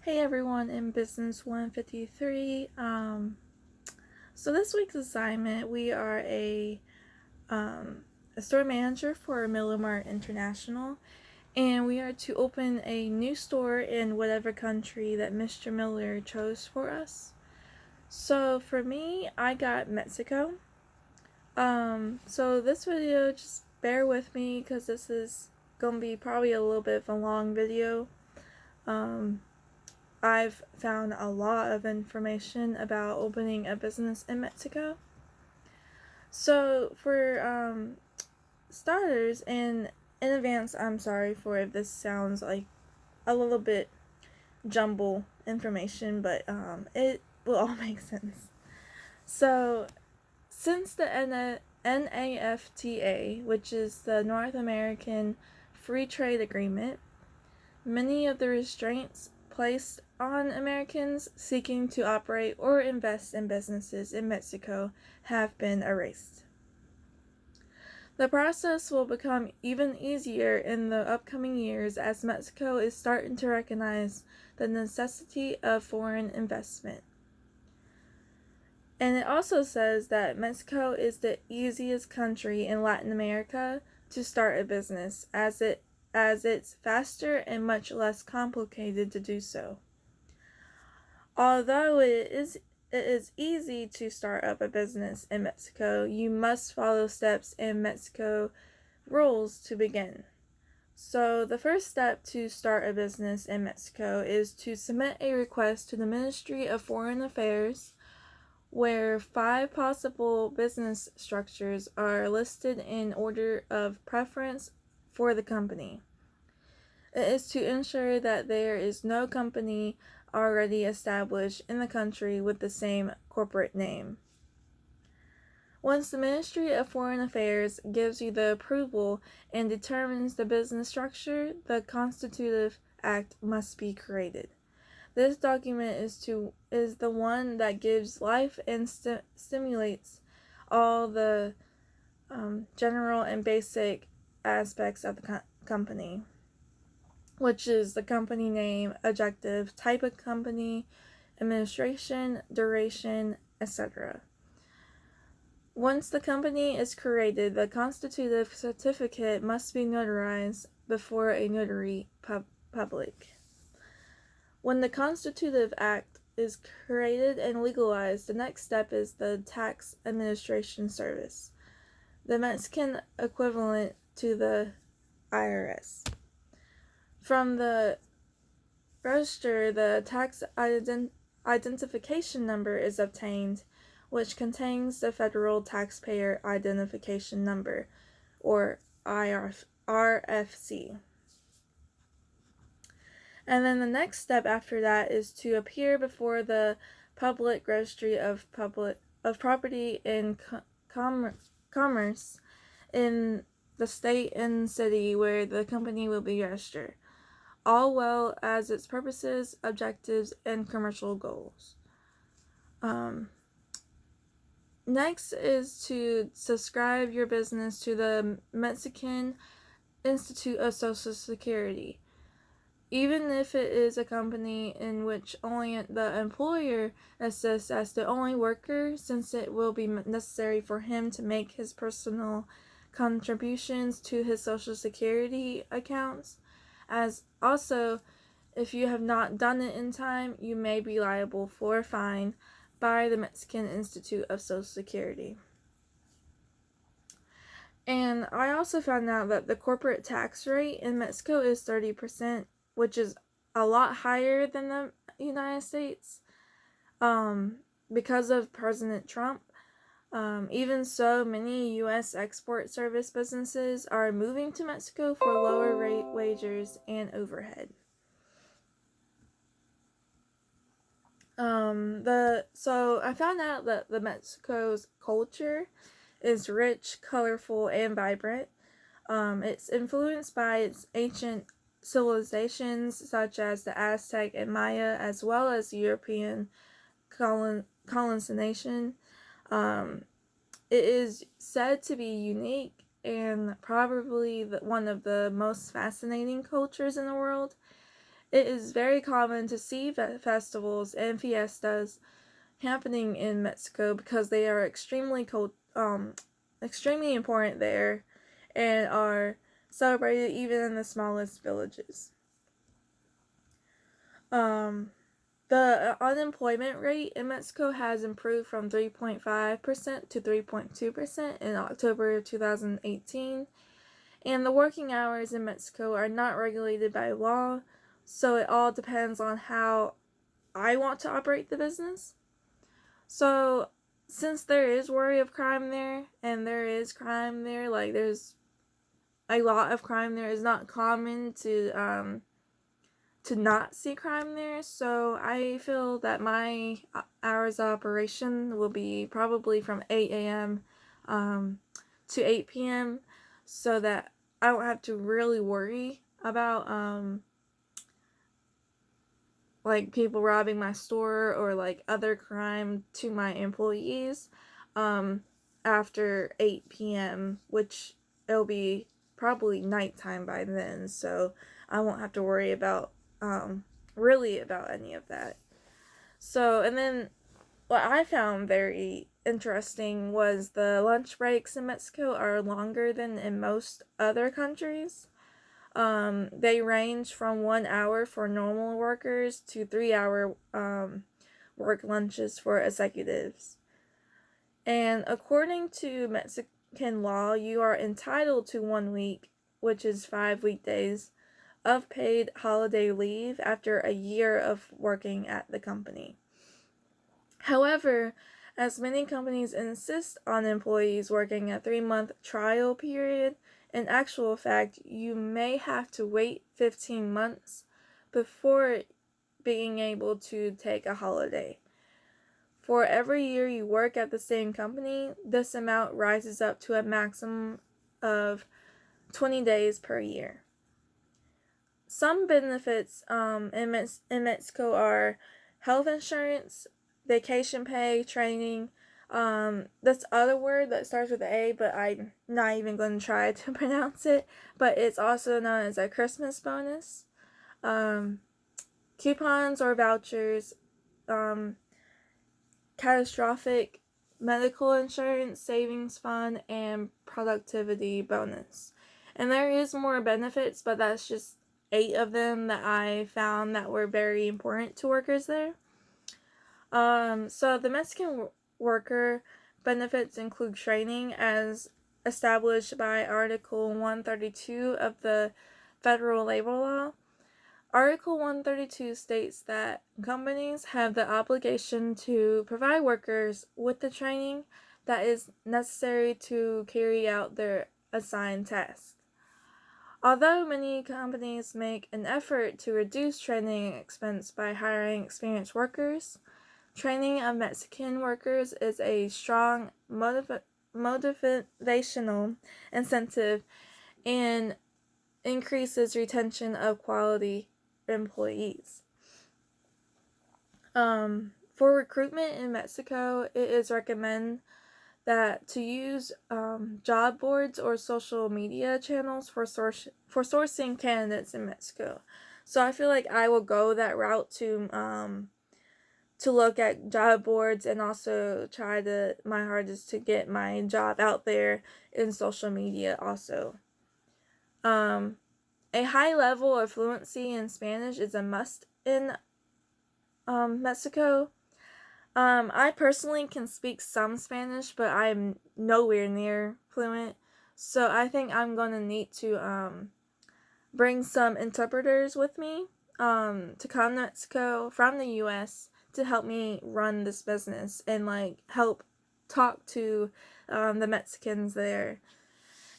Hey everyone in Business 153. So this week's assignment, we are a store manager for Miller Mart International, and we are to open a new store in whatever country that Mr. Miller chose for us. So for me, I got Mexico. So this video, just bear with me because this is gonna be probably a little bit of a long video. I've found a lot of information about opening a business in Mexico. So for starters, and in advance, I'm sorry for if this sounds like a little bit jumble information, but it will all make sense. So since the NAFTA, which is the North American Free Trade Agreement, many of the restraints placed on Americans seeking to operate or invest in businesses in Mexico have been erased. The process will become even easier in the upcoming years as Mexico is starting to recognize the necessity of foreign investment. And it also says that Mexico is the easiest country in Latin America to start a business as it's faster and much less complicated to do so. Although it is easy to start up a business in Mexico, you must follow steps and Mexico rules to begin. So the first step to start a business in Mexico is to submit a request to the Ministry of Foreign Affairs, where 5 possible business structures are listed in order of preference for the company. It is to ensure that there is no company already established in the country with the same corporate name. Once the Ministry of Foreign Affairs gives you the approval and determines the business structure, the Constitutive Act must be created. This document is the one that gives life and stimulates all the general and basic aspects of the company, which is the company name, objective, type of company, administration, duration, etc. Once the company is created, the constitutive certificate must be notarized before a notary public. When the Constitutive Act is created and legalized, the next step is the Tax Administration Service, the Mexican equivalent to the IRS. From the register, the tax identification number is obtained, which contains the Federal Taxpayer Identification Number, or RFC. And then the next step after that is to appear before the Public Registry of Property and Commerce in the state and city where the company will be registered, all well as its purposes, objectives, and commercial goals. Next is to subscribe your business to the Mexican Institute of Social Security. Even if it is a company in which only the employer assists as the only worker, since it will be necessary for him to make his personal contributions to his Social Security accounts, as also, if you have not done it in time, you may be liable for a fine by the Mexican Institute of Social Security. And I also found out that the corporate tax rate in Mexico is 30%, which is a lot higher than the United States because of President Trump. Even so, many U.S. export service businesses are moving to Mexico for lower rate wages and overhead. So I found out that the Mexico's culture is rich, colorful, and vibrant. It's influenced by its ancient civilizations such as the Aztec and Maya, as well as European colonization. It is said to be unique and probably one of the most fascinating cultures in the world. It is very common to see festivals and fiestas happening in Mexico because they are extremely important there, and are celebrated even in the smallest villages. The unemployment rate in Mexico has improved from 3.5% to 3.2% in October of 2018, and the working hours in Mexico are not regulated by law, so it all depends on how I want to operate the business. So, since there is worry of crime there, and there is crime there, like there's a lot of crime there, it's not common to not see crime there. So I feel that my hours of operation will be probably from 8 a.m. To 8 p.m. so that I don't have to really worry about like people robbing my store or like other crime to my employees after 8 p.m., which it'll be probably nighttime by then, so I won't have to worry about really about any of that. So, and then what I found very interesting was the lunch breaks in Mexico are longer than in most other countries. They range from 1 hour for normal workers to 3 hour work lunches for executives. And according to Mexican law, you are entitled to 1 week, which is 5 weekdays, of paid holiday leave after a year of working at the company. However, as many companies insist on employees working a 3-month trial period, in actual fact, you may have to wait 15 months before being able to take a holiday. For every year you work at the same company, this amount rises up to a maximum of 20 days per year. Some benefits in Mexico are health insurance, vacation pay, training. This other word that starts with A, but I'm not even going to try to pronounce it. But it's also known as a Christmas bonus. Coupons or vouchers, catastrophic medical insurance, savings fund, and productivity bonus. And there is more benefits, but that's just 8 of them that I found that were very important to workers there. So the Mexican worker benefits include training as established by Article 132 of the Federal Labor Law. Article 132 states that companies have the obligation to provide workers with the training that is necessary to carry out their assigned tasks. Although many companies make an effort to reduce training expense by hiring experienced workers, training of Mexican workers is a strong motivational incentive and increases retention of quality employees. For recruitment in Mexico, it is recommended that to use job boards or social media channels for sourcing candidates in Mexico. So I feel like I will go that route to look at job boards and also try to my hardest to get my job out there in social media also. A high level of fluency in Spanish is a must in Mexico. I personally can speak some Spanish, but I'm nowhere near fluent. So I think I'm going to need to bring some interpreters with me to come to Mexico from the U.S. to help me run this business and like help talk to the Mexicans there.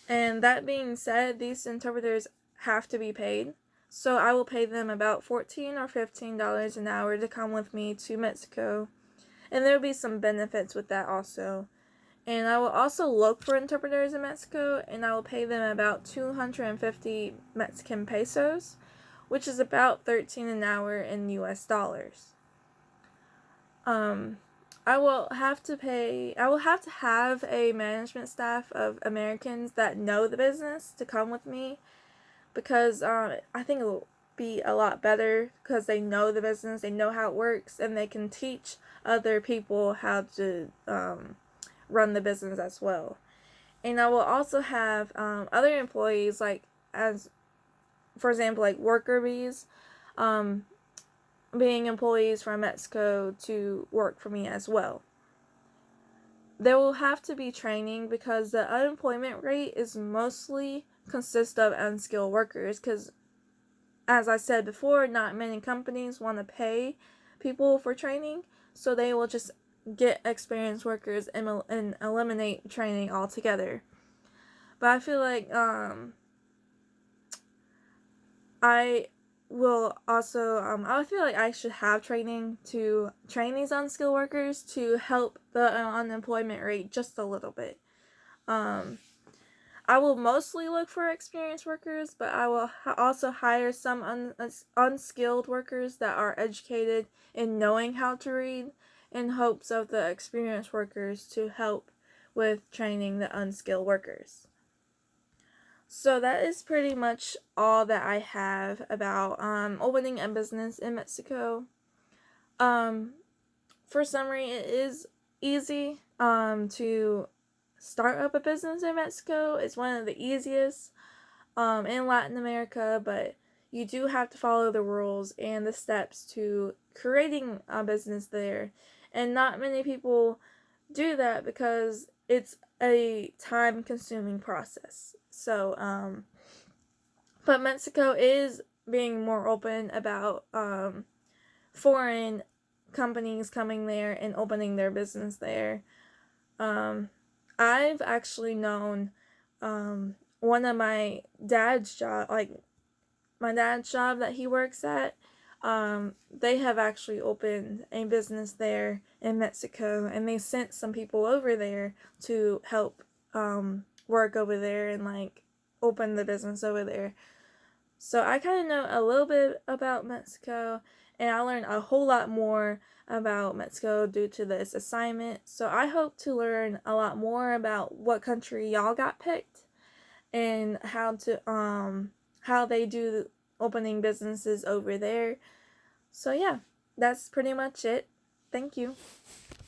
And that being said, these interpreters have to be paid. So I will pay them about $14 or $15 an hour to come with me to Mexico. And there will be some benefits with that also. And I will also look for interpreters in Mexico, and I will pay them about 250 Mexican pesos, which is about 13 an hour in US dollars. I will have to have a management staff of Americans that know the business to come with me, because I think be a lot better because they know the business, they know how it works, and they can teach other people how to run the business as well. And I will also have other employees, like, as for example, like worker bees, um, being employees from Mexico to work for me as well. There will have to be training because the unemployment rate is mostly consist of unskilled workers, because as I said before, not many companies want to pay people for training, so they will just get experienced workers and eliminate training altogether. But I feel like I will also I feel like I should have training to train these unskilled workers to help the unemployment rate just a little bit. Um, I will mostly look for experienced workers, but I will also hire some unskilled workers that are educated in knowing how to read, in hopes of the experienced workers to help with training the unskilled workers. So that is pretty much all that I have about opening a business in Mexico. Um, for summary, it is easy to start up a business in Mexico. It's one of the easiest in Latin America, but you do have to follow the rules and the steps to creating a business there. And not many people do that because it's a time consuming process. So, but Mexico is being more open about foreign companies coming there and opening their business there. I've actually known one of my dad's job, like my dad's job that he works at, they have actually opened a business there in Mexico, and they sent some people over there to help work over there and like open the business over there. So I kind of know a little bit about Mexico, and I learned a whole lot more about Mexico due to this assignment. So I hope to learn a lot more about what country y'all got picked and how they do opening businesses over there. So yeah, that's pretty much it. Thank you.